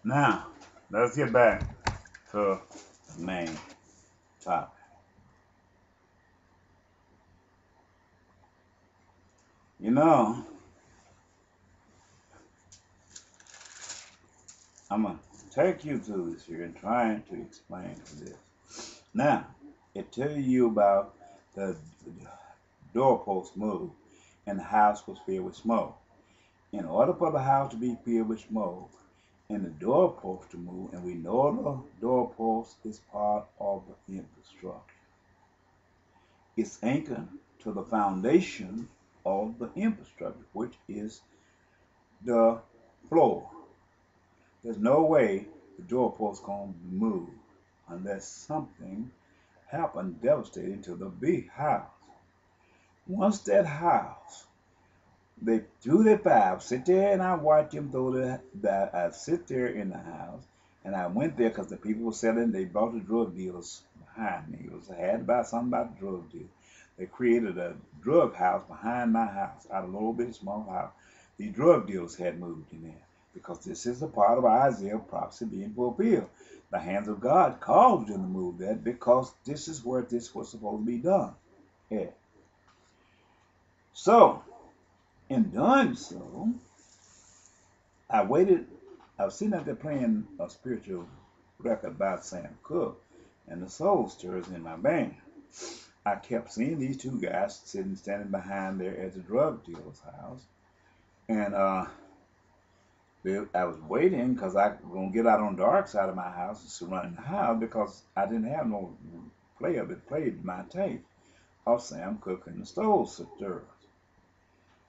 Now, let's get back to the main topic. You know, I'm going to take you through this here and trying to explain this. Now, it tells you about the doorpost moved and the house was filled with smoke. In order for the house to be filled with smoke and the doorpost to move, and we know the doorpost is part of the infrastructure, it's anchored to the foundation of the infrastructure, which is the floor. There's no way the doorpost can move unless something happened devastating to the big house. Once that house, they threw their five, sit there and I watched them throw that. I sit there in the house and I went there because the people were selling, they brought the drug dealers behind me. It was, I had to buy something about the drug deal. They created a drug house behind my house, out of a little bit small house. The drug dealers had moved in there because this is a part of Isaiah prophecy being fulfilled. The hands of God caused them to move that because this is where this was supposed to be done. Yeah. So, in doing so, I waited. I was sitting out there playing a spiritual record by Sam Cooke and the Soul Stirrers in my band. I kept seeing these two guys standing behind there at the drug dealer's house. And I was waiting because I was going to get out on the dark side of my house and surround the house because I didn't have no player that played my tape of Sam Cooke and the Soul Stirrers.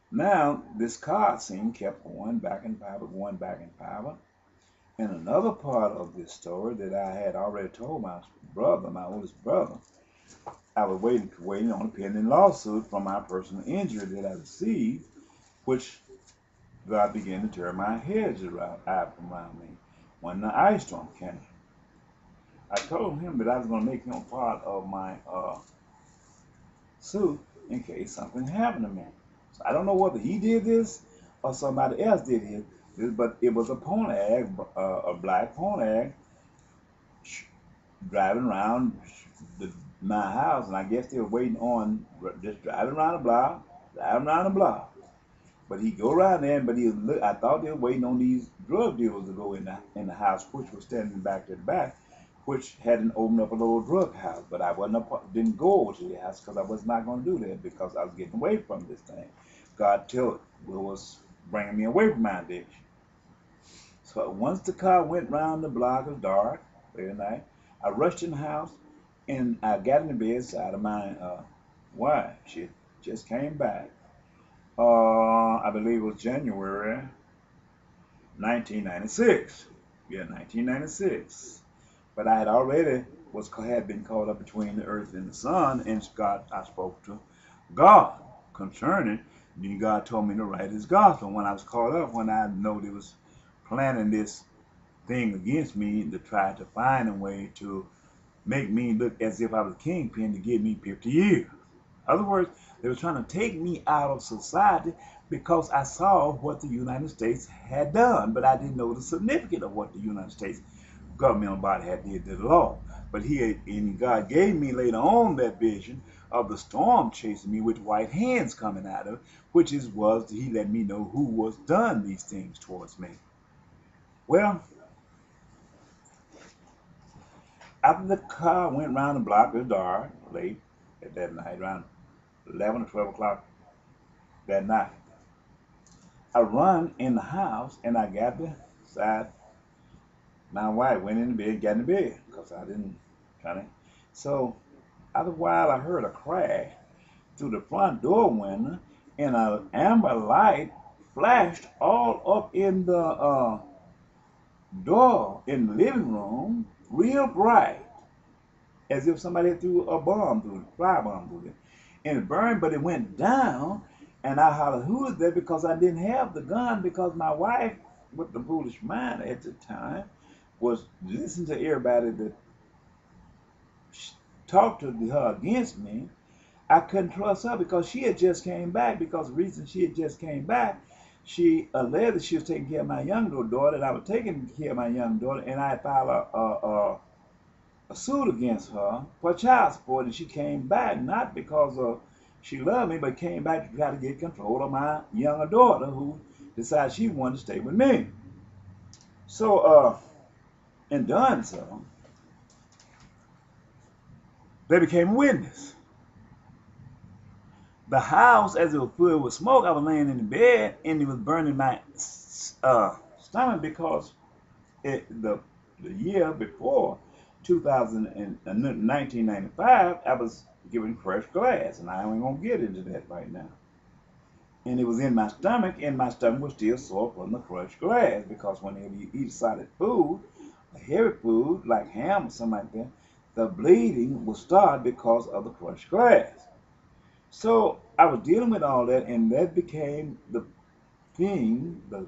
Now, this card scene kept going back and forth. And another part of this story that I had already told my brother, my oldest brother, I was waiting on a pending lawsuit from my personal injury that I received, which God began to tear my hedge out from around me when the ice storm came. I told him that I was going to make him part of my suit in case something happened to me. So I don't know whether he did this or somebody else did this, but it was a Pontiac, a black Pontiac, driving around my house, and I guess they were waiting on just driving around the block. But he go around there, but I thought they were waiting on these drug dealers to go in the house, which was standing back to the back, which hadn't opened up a little drug house. But I didn't go over to the house because I was not going to do that because I was getting away from this thing. God was bringing me away from my addiction. So once the car went round the block, it was dark, very night. I rushed in the house and I got in the bedside of my wife. She just came back. I believe it was January 1996. Yeah, 1996. But I had been caught up between the earth and the sun, and I spoke to God concerning. Then God told me to write His gospel. When I was caught up, when I know they was planning this thing against me to try to find a way to make me look as if I was a kingpin to give me 50 years. In other words, they were trying to take me out of society because I saw what the United States had done, but I didn't know the significance of what the United States governmental body had did to the law. But God gave me later on that vision of the storm chasing me with white hands coming out of it, He let me know who was done these things towards me. Well, after the car went round the block, it was dark, late at that night, around 11 or 12 o'clock that night. I run in the house and I got beside my wife, went in the bed, got in the bed because I didn't kind of. So after a while, I heard a crash through the front door window, and an amber light flashed all up in the door in the living room, real bright, as if somebody threw a fire bomb through it. And it burned, but it went down, and I hollered, "Who is that?" Because I didn't have the gun, because my wife, with the foolish mind at the time, was listening to everybody that talked to her against me. I couldn't trust her because she had just came back. Because the reason she had just came back, she alleged that she was taking care of my younger daughter, and I was taking care of my young daughter, and I filed a suit against her for child support, and she came back not because of she loved me, but came back to try to get control of my younger daughter, who decided she wanted to stay with me. So, in doing so, they became a witness. The house, as it was filled with smoke, I was laying in the bed, and it was burning my stomach because the year before 1995, I was given fresh glass, and I ain't gonna get into that right now. And it was in my stomach, and my stomach was still sore from the crushed glass, because whenever you eat solid food, a heavy food like ham or something like that, the bleeding will start because of the crushed glass. So I was dealing with all that, and that became the thing that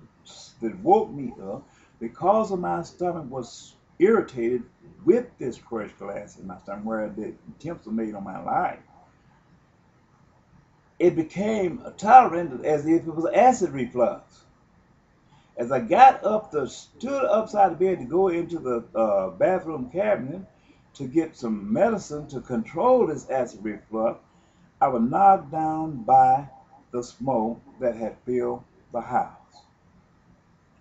woke me up, because of my stomach was irritated with this crushed glass in my stomach, where the attempts were made on my life. It became tolerant as if it was acid reflux. As I got up, stood upside the bed to go into the bathroom cabinet to get some medicine to control this acid reflux, I was knocked down by the smoke that had filled the house.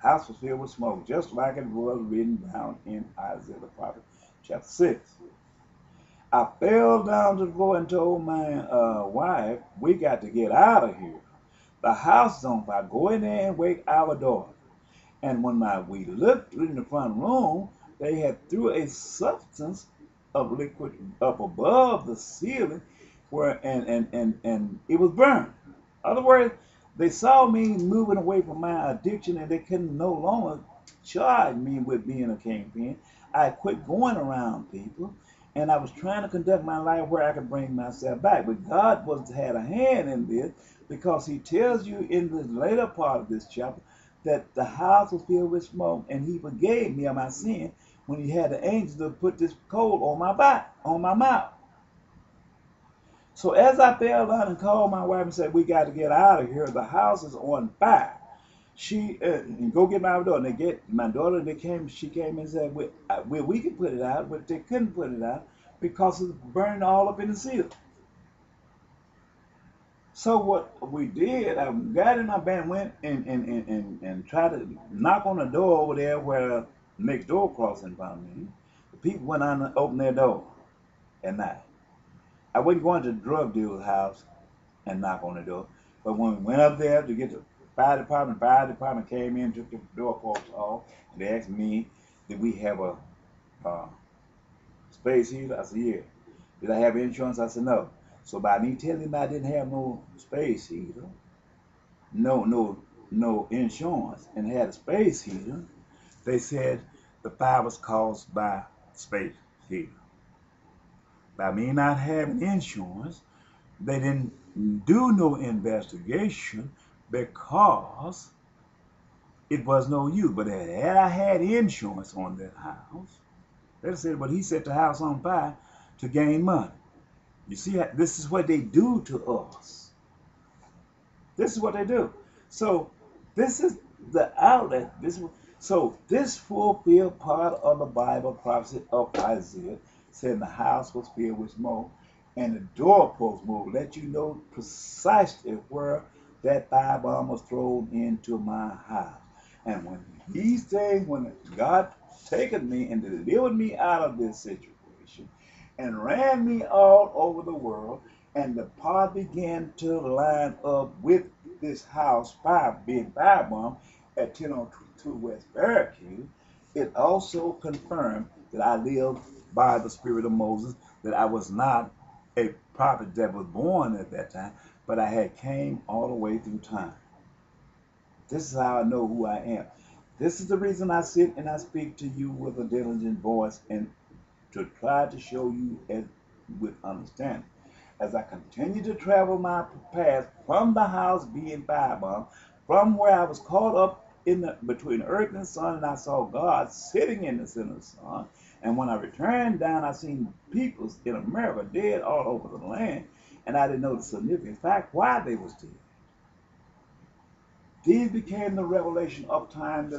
The house was filled with smoke, just like it was written down in Isaiah the prophet, chapter 6. I fell down to the floor and told my wife, we got to get out of here. The house is on fire. Go in there and wake our daughter. And when we looked in the front room, they had threw a substance of liquid up above the ceiling, where and it was burned. In other words, they saw me moving away from my addiction, and they couldn't no longer charge me with being a kingpin. I quit going around people, and I was trying to conduct my life where I could bring myself back. But God had a hand in this, because He tells you in the later part of this chapter that the house was filled with smoke, and He forgave me of my sin when He had the angels to put this coal on my back, on my mouth. So as I fell down and called my wife and said, we got to get out of here, the house is on fire. She go get my daughter. And they get my daughter. She came and said, we can put it out, but they couldn't put it out because it's burning all up in the ceiling. So what we did, I got in my van, went and tried to knock on the door over there where next door crossing found me. The people went on and opened their door at night. I wasn't going to the drug dealer's house and knock on the door, but when we went up there to get the fire department came in, took the door posts off, and they asked me, did we have a space heater? I said, yeah. Did I have insurance? I said, no. So by me telling them I didn't have no space heater, no insurance, and had a space heater, they said the fire was caused by space heater. By me not having insurance, they didn't do no investigation because it was no use. But had I had insurance on that house, they'd said, well, he set the house on fire to gain money. You see, this is what they do to us. This is what they do. So this is the outlet. So this fulfilled part of the Bible prophecy of Isaiah, said the house was filled with smoke, and the doorpost moved. Let you know precisely where that firebomb was thrown into my house. And when these things, when God taken me and delivered me out of this situation, and ran me all over the world, and the part began to line up with this house being firebombed at 1002 West Barricade, it also confirmed that I lived by the Spirit of Moses, that I was not a prophet that was born at that time, but I had came all the way through time. This is how I know who I am. This is the reason I sit and I speak to you with a diligent voice, and to try to show you with understanding. As I continue to travel my path from the house being firebombed, from where I was caught up between earth and sun, and I saw God sitting in the center of the sun. And when I returned down, I seen people in America dead all over the land, and I didn't know the significant fact why they was dead. These became the revelation of time that